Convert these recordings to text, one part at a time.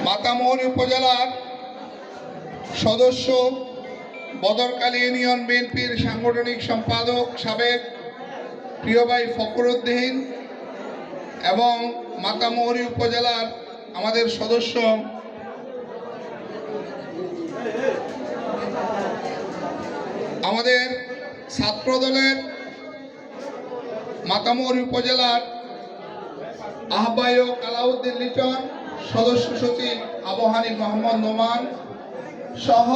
মাতামুহুরী উপজেলার সদস্য, বদরকালী ইউনিয়ন বিএনপির সাংগঠনিক সম্পাদক সাবেক প্রিয় ভাই ফখরুদ্দিন এবং মাতামুহুরী উপজেলার আমাদের সদস্য আমাদের ছাত্রদলের মাতামুহুরী উপজেলার আহ্বায়ক আলাউদ্দিন লিটন, সদস্য সচিব আবু হানিফ মোহাম্মদ নোমান সহ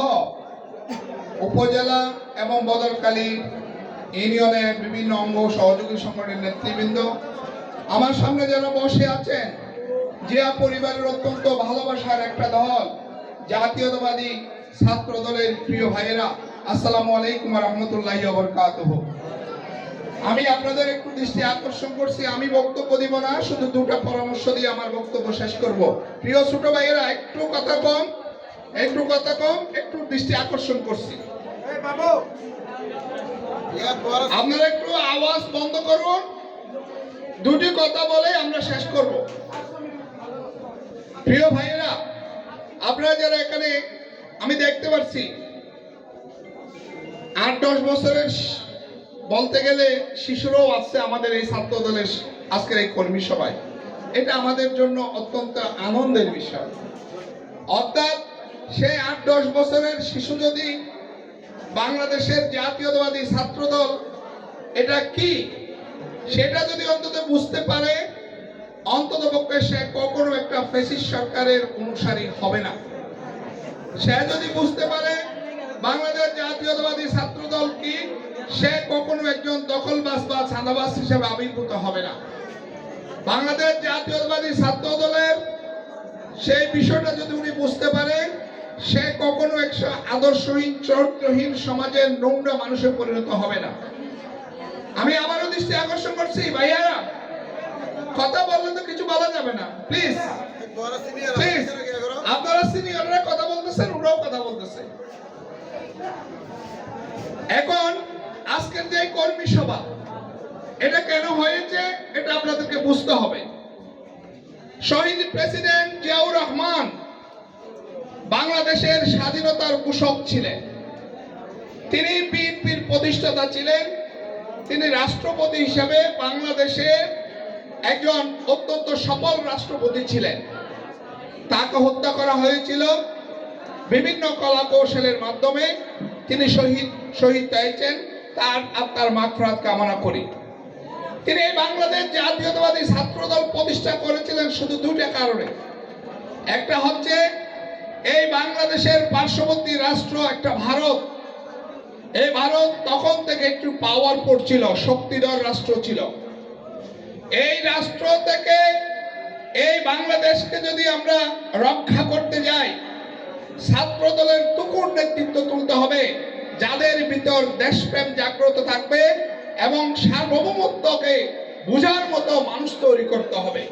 উপজেলা এবং বদরকালী ইউনিয়নের বিভিন্ন অঙ্গ সহযোগী সংগঠনের নেতৃবৃন্দ, আমার সামনে যারা বসে আছেন, জিয়া পরিবারের অত্যন্ত ভালোবাসার একটা দল জাতীয়তাবাদী ছাত্র দলের প্রিয় ভাইয়েরা, আসসালামু আলাইকুম ওয়া রাহমাতুল্লাহি ওয়া বারাকাতুহু। আমি আপনাদের একটু দৃষ্টি আকর্ষণ করছি, আমি বক্তব্য দিব না, শুধু দুটো পরামর্শ দিয়ে আমার বক্তব্য শেষ করব। প্রিয় ছোট ভাইয়েরা, একটু কথা কম, একটু দৃষ্টি আকর্ষণ করছি। আপনারা একটু আওয়াজ বন্ধ করুন, দুটি কথা বলে আমরা শেষ করব। প্রিয় ভাইয়েরা, আপনারা যারা এখানে, আমি দেখতে পাচ্ছি 8-10 বছরের বলতে গেলে শিশুরাও আছে আমাদের এই ছাত্র দলের আজকের এই কর্মী সভায়। এটা আমাদের জন্য অত্যন্ত আনন্দের বিষয়। অর্থাৎ সেই 8-10 বছরের শিশু যদি বাংলাদেশের জাতীয়তাবাদী ছাত্র দল এটা কি সেটা যদি অন্তত বুঝতে পারে, অন্তত পক্ষে সে কখনো একটা ফ্যাসিস্ট সরকারের অনুসারী হবে না। সে যদি বুঝতে পারে বাংলাদেশ জাতীয়তাবাদী ছাত্র দল কি, সে কখনো একজন দখলবাজ বা চাঁদাবাজ হিসেবে আবির্ভূত হবে না। বাংলাদেশ জাতীয়তাবাদী ছাত্র দলের সেই বিষয়টা যদি উনি বুঝতে পারে, সে কখনো একশো আদর্শহীন চরিত্রহীন সমাজের নোংরা মানুষে পরিণত হবে না। আমি আবারও দৃষ্টি আকর্ষণ করছি, ভাইয়ারা কথা বললে তো কিছু বলা যাবে না, প্লিজ প্লিজ। আপনারা সিনিয়ররা কথা বলতেছেন, ওরাও কথা বলতেছে। এখন আজকের যে কর্মী সভা, এটা কেন হয়েছে এটা আপনাদেরকে বুঝতে হবে। শহীদ প্রেসিডেন্ট জিয়াউর রহমান বাংলাদেশের স্বাধীনতার ঘোষক ছিলেন, তিনি বিএনপির প্রতিষ্ঠাতা ছিলেন, তিনি রাষ্ট্রপতি হিসেবে বাংলাদেশের একজন অত্যন্ত সফল রাষ্ট্রপতি ছিলেন। তাকে হত্যা করা হয়েছিল বিভিন্ন কলা কৌশলের মাধ্যমে। তিনি শহীদ হয়েছেন, তার আত্মার মাগফিরাত কামনা করি। তিনি এই বাংলাদেশ জাতীয়তাবাদী ছাত্র দল প্রতিষ্ঠা করেছিলেন শুধু দুটা কারণে। একটা হচ্ছে এই বাংলাদেশের পার্শ্ববর্তী রাষ্ট্র একটা ভারত, এই ভারত তখন থেকে একটু পাওয়ারফুল ছিল, শক্তিধর রাষ্ট্র ছিল। এই রাষ্ট্র থেকে এই বাংলাদেশকে যদি আমরা রক্ষা করতে যাই, ছাত্র দলের তুখুর নেতৃত্ব তুলতে হবে, যাদের ভিতর দেশপ্রেম জাগ্রত থাকবে এবং সার্বভৌমত্বকে বুঝার মতো মানুষ তৈরি করতে হবে।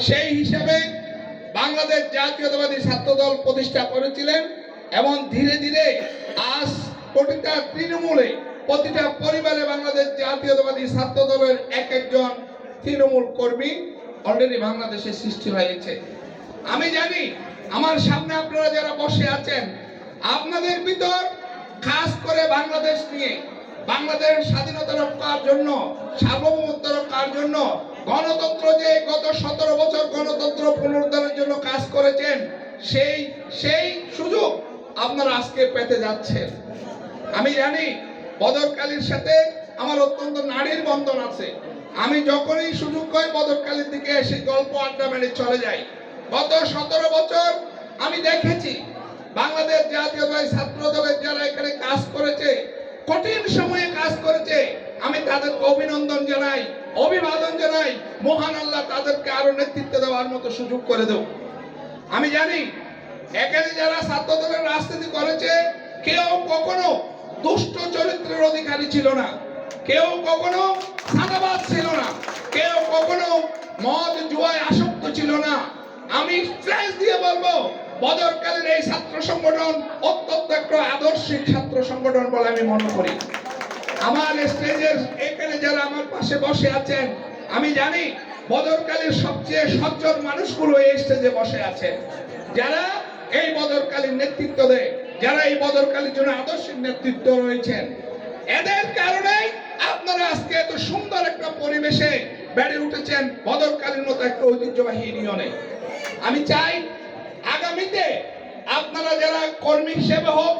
সেই হিসাবে বাংলাদেশ জাতীয়তাবাদী ছাত্র দল প্রতিষ্ঠা করেছিলেন এবং ধীরে ধীরে আজ প্রতিটা তৃণমূলে, প্রতিটা পরিবারে বাংলাদেশ জাতীয়তাবাদী ছাত্র দলের এক একজন তৃণমূল কর্মী অলরেডি বাংলাদেশে সৃষ্টি হয়েছে। আমি জানি আমার সামনে আপনারা যারা বসে আছেন, আপনাদের ভিতর খাস করে বাংলাদেশ নিয়ে, বাংলাদেশ স্বাধীনতা রক্ষার জন্য, সার্বভৌমত্ব রক্ষার জন্য, গণতন্ত্র যে গত 17 বছর গণতন্ত্র পুনরুদ্ধারের জন্য কাজ করেছেন, সেই সুযোগ আপনারা আজকে পেতে যাচ্ছেন। আমি জানি বদরকালীর সাথে আমার অত্যন্ত নারীর বন্ধন আছে। আমি যখনই সুযোগ হয় বদরকালীর দিকে এসে গল্প আড্ডা মেরে চলে যাই। গত 17 বছর আমি দেখেছি বাংলাদেশ জাতীয়তাবাদী ছাত্র দলের যারা এখানে কাজ করেছে, কঠিন সময়ে কাজ করেছে, আমি তাদেরকে অভিনন্দন জানাই, অভিবাদন জানাই। মহান আল্লাহ তাদেরকে আরো নেতৃত্ব দেওয়ার মতো সুযোগ করে দেব। আমি জানি এখানে যারা ছাত্র দলের রাজনীতি করেছে, কেউ কখনো দুষ্ট চরিত্রের অধিকারী ছিল না, কেউ কখনো চাঁদাবাজ ছিল না, কেউ কখনো মদ জুয়ায় আসক্ত ছিল না। আমি ফ্ল্যাশ দিয়ে বলবো, বদরকালীর এই ছাত্র সংগঠন অত্যন্ত একটা আদর্শিক ছাত্র সংগঠন বলে আমি মনে করি। আমার স্টেজের এখানে যারা আমার পাশে বসে আছেন, আমি জানি বদরকালীর সবচেয়ে সজ্জন মানুষগুলো এই স্টেজে বসে আছে, যারা এই বদরকালীর নেতৃত্ব দেয়, যারা এই বদরকালীর জন্য আদর্শের নেতৃত্ব রয়েছেন। এদের কারণে আপনারা আজকে এত সুন্দর একটা পরিবেশে বেড়ে উঠেছেন বদরকালীর মতো একটা ঐতিহ্যবাহী ইউনিয়নে। আমি চাই আগামীতে আপনারা যারা কর্মী হিসেবে হোক,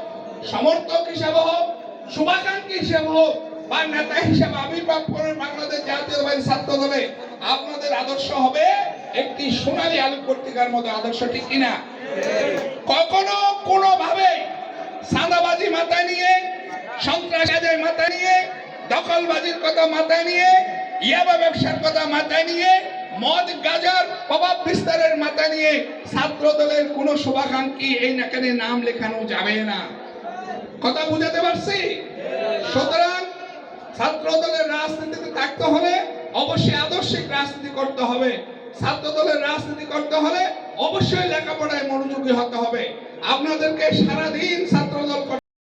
সমর্থক হিসেবে হোক, শুভাকাঙ্ক্ষী হিসেবে হোক বা নেতা হিসেবে আবির্ভাব করেন বাংলাদেশ জাতীয়তাবাদী ছাত্র দলে, আপনাদের আদর্শ হবে একটি সোনালী আলু পত্রিকার মতো আদর্শ, ঠিক কিনা? কখনো কোনোভাবে সাদাবাজি মাথায় নিয়ে, সন্ত্রাসবাদের মাথায় নিয়ে, দখলবাজির কথা মাথায় নিয়ে, ইয়াবা ব্যবসার কথা মাথায় নিয়ে, মদ গাজার প্রভাব বিস্তারের মাথায় নিয়ে ছাত্র দলের কোন শুভাকাঙ্ক্ষী এই নাকানে নাম লেখানো যাবে না। কথা বুঝাতে পারছি? সুতরাং ছাত্র দলের রাজনীতিতে থাকতে হলে অবশ্যই আদর্শিক রাজনীতি করতে হবে। ছাত্র দলের রাজনীতি করতে হলে অবশ্যই লেখাপড়ায় মনোযোগী হতে হবে। আপনাদেরকে সারাদিন